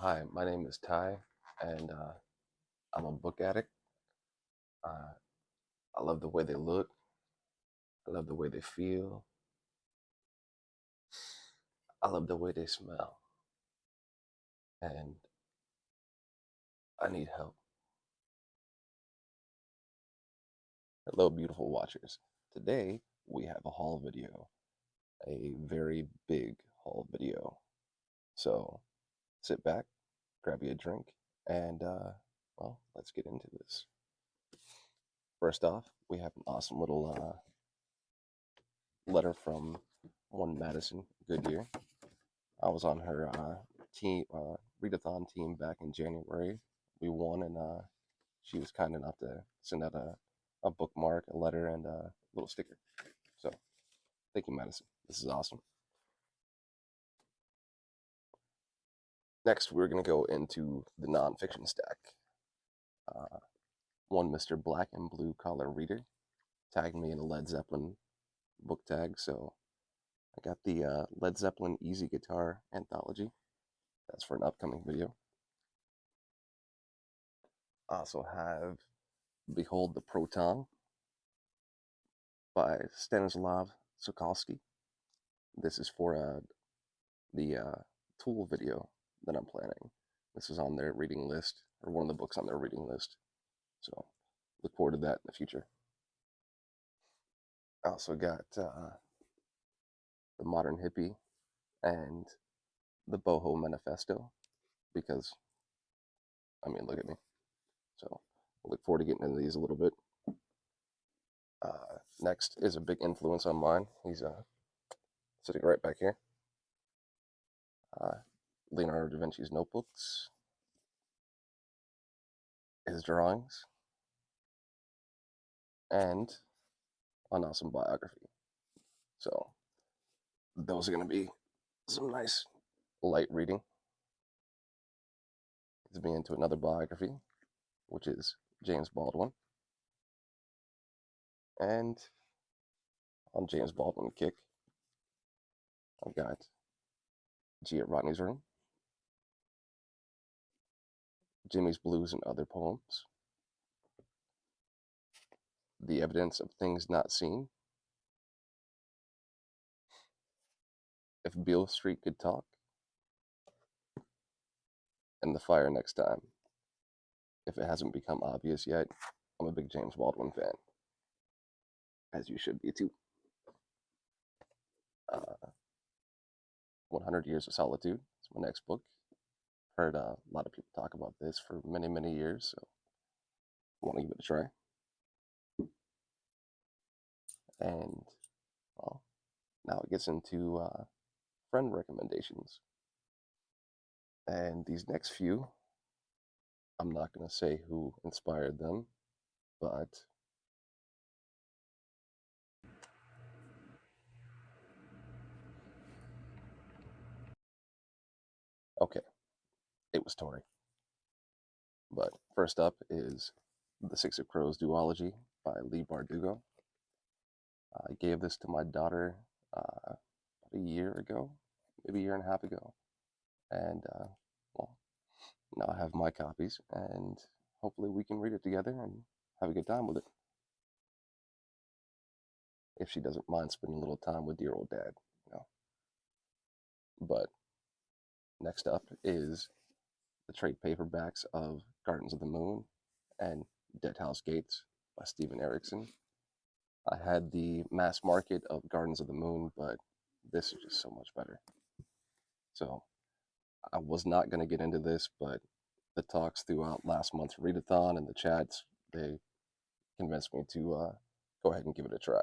Hi, my name is Ty, and I'm a book addict. Uh, I love the way they look. I love the way they feel. I love the way they smell. And I need help. Hello, beautiful watchers. Today, we have a haul video, a very big haul video. So sit back, grab you a drink, and well, let's get into this. First off, we have an awesome little letter from one Madison Goodyear. I was on her team readathon team back in January. We won, and she was kind enough to send out a bookmark, a letter, and a little sticker. So thank you, Madison. This is awesome. Next, we're going to go into the nonfiction stack. One Mr. Black and Blue Collar Reader tagged me in a Led Zeppelin book tag, so I got the Led Zeppelin Easy Guitar Anthology. That's for an upcoming video. I also have Behold the Proton by Stanislav Sokolsky. This is for the Tool video that I'm planning. This is on their reading list, or one of the books on their reading list. So look forward to that in the future. I also got The Modern Hippie and the Boho Manifesto, because, I mean, look at me. So we'll look forward to getting into these a little bit. Next is a big influence on mine. He's sitting right back here. Leonardo da Vinci's notebooks, his drawings, and an awesome biography. So those are going to be some nice light reading. Leads me into another biography, which is James Baldwin. And on James Baldwin kick, I've got G at Rodney's Room, Jimmy's Blues and Other Poems, The Evidence of Things Not Seen, If Beale Street Could Talk, and The Fire Next Time. If it hasn't become obvious yet, I'm a big James Baldwin fan, as you should be too. 100 Years of Solitude is my next book. Heard a lot of people talk about this for many, many years, so I want to give it a try. And, well, now it gets into friend recommendations. And these next few, I'm not going to say who inspired them, but okay, it was Tori. But first up is The Six of Crows duology by Lee Bardugo. I gave this to my daughter about a year ago, maybe a year and a half ago. And, well, now I have my copies, and hopefully we can read it together and have a good time with it. If she doesn't mind spending a little time with dear old dad, you know. But next up is the trade paperbacks of Gardens of the Moon and Dead House Gates by Stephen Erickson. I had the mass market of Gardens of the Moon, but this is just so much better. So I was not going to get into this, but the talks throughout last month's readathon and the chats, they convinced me to go ahead and give it a try.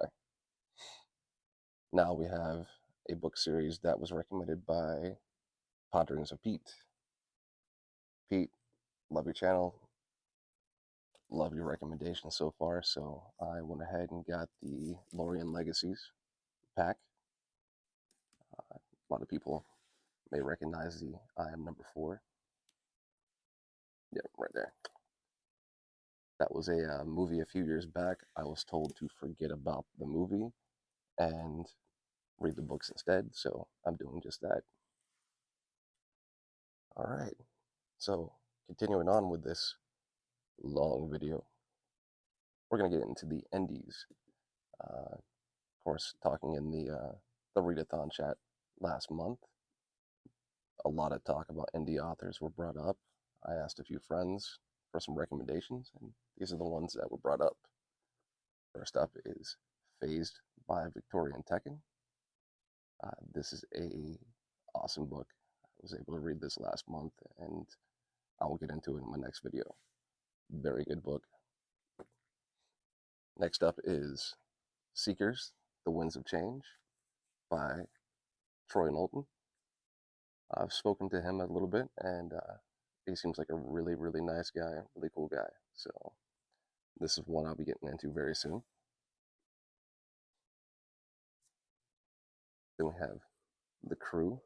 Now we have a book series that was recommended by Ponderings of Pete. Pete, love your channel. Love your recommendations so far. So I went ahead and got the Lorien Legacies pack. A lot of people may recognize the I Am Number 4. Yeah, right there. That was a movie a few years back. I was told to forget about the movie and read the books instead, so I'm doing just that. All right. So, continuing on with this long video, we're going to get into the indies. Of course, talking in the readathon chat last month, a lot of talk about indie authors were brought up. I asked a few friends for some recommendations, and these are the ones that were brought up. First up is Phased by Victorian Tecken. This is a awesome book. I was able to read this last month, and I will get into it in my next video. Very good book. Next up is Seekers, The Winds of Change by Troy Knowlton. I've spoken to him a little bit, and he seems like a really, really nice guy, really cool guy. So this is one I'll be getting into very soon. Then we have The Crew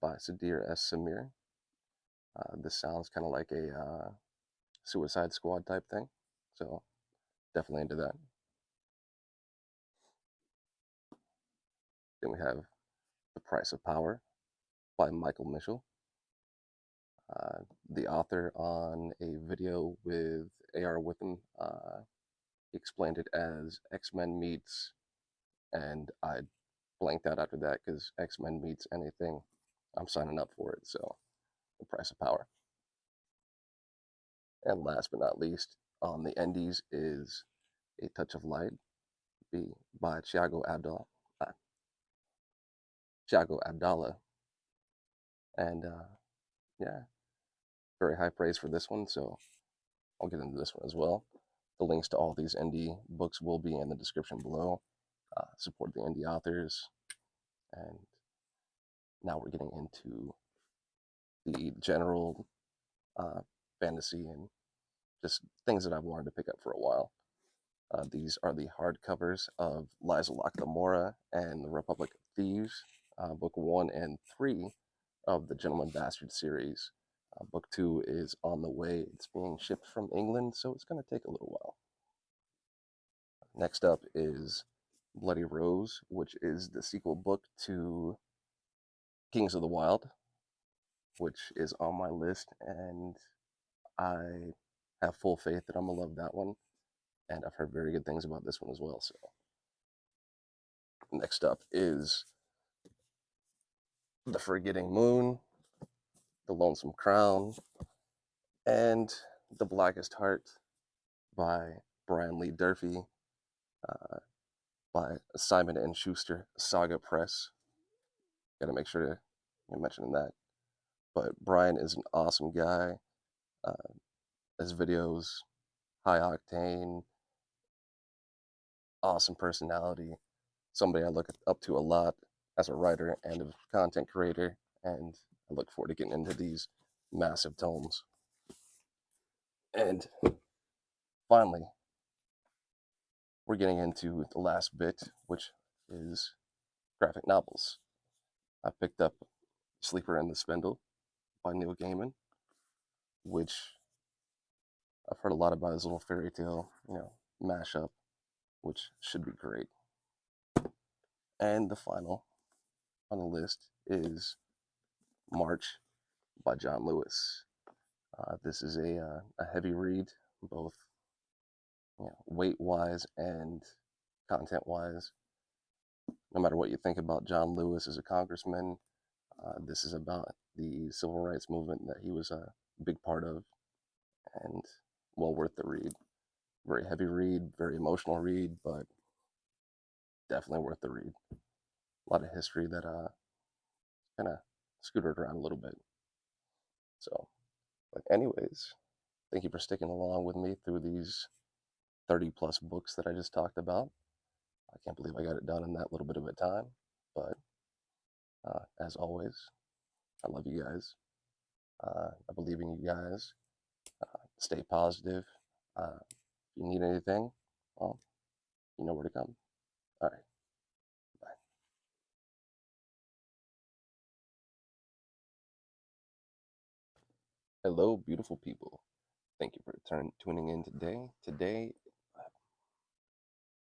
by Sadir S. Samir. This sounds kind of like a Suicide Squad type thing, so definitely into that. Then we have The Price of Power by Michel. The author on a video with A.R. Witham explained it as X-Men meets, and I blanked out after that because X-Men meets anything, I'm signing up for it. So, The Price of Power. And last but not least, on the indies is A Touch of Light by Thiago Abdalla. And yeah, very high praise for this one, so I'll get into this one as well. The links to all these indie books will be in the description below. Support the indie authors. And now we're getting into the general fantasy and just things that I've wanted to pick up for a while. These are the hardcovers of Liza Locke-Lamora and the Republic of Thieves, book 1 and 3 of the Gentleman Bastard series. Book 2 is on the way. It's being shipped from England, so it's going to take a little while. Next up is Bloody Rose, which is the sequel book to Kings of the Wild, which is on my list, and I have full faith that I'm going to love that one, and I've heard very good things about this one as well. So next up is The Forgetting Moon, The Lonesome Crown, and The Blackest Heart by Brian Lee Durfee, by Simon & Schuster Saga Press. Gotta make sure to mention that. But Brian is an awesome guy. His videos, high octane, awesome personality. Somebody I look up to a lot as a writer and a content creator, and I look forward to getting into these massive tomes. And finally, we're getting into the last bit, which is graphic novels. I picked up Sleeper and the Spindle by Neil Gaiman, which I've heard a lot about his little fairy tale, mashup, which should be great. And the final on the list is March by John Lewis. This is a heavy read, both weight-wise and content-wise. No matter what you think about John Lewis as a congressman, this is about the civil rights movement that he was a big part of, and well worth the read. Very heavy read, very emotional read, but definitely worth the read. A lot of history that kind of scooted around a little bit. So, but anyways, thank you for sticking along with me through these 30 plus books that I just talked about. I can't believe I got it done in that little bit of a time, but as always, I love you guys. I believe in you guys. Stay positive. If you need anything, well, you know where to come. All right. Bye. Hello, beautiful people. Thank you for tuning in today. Today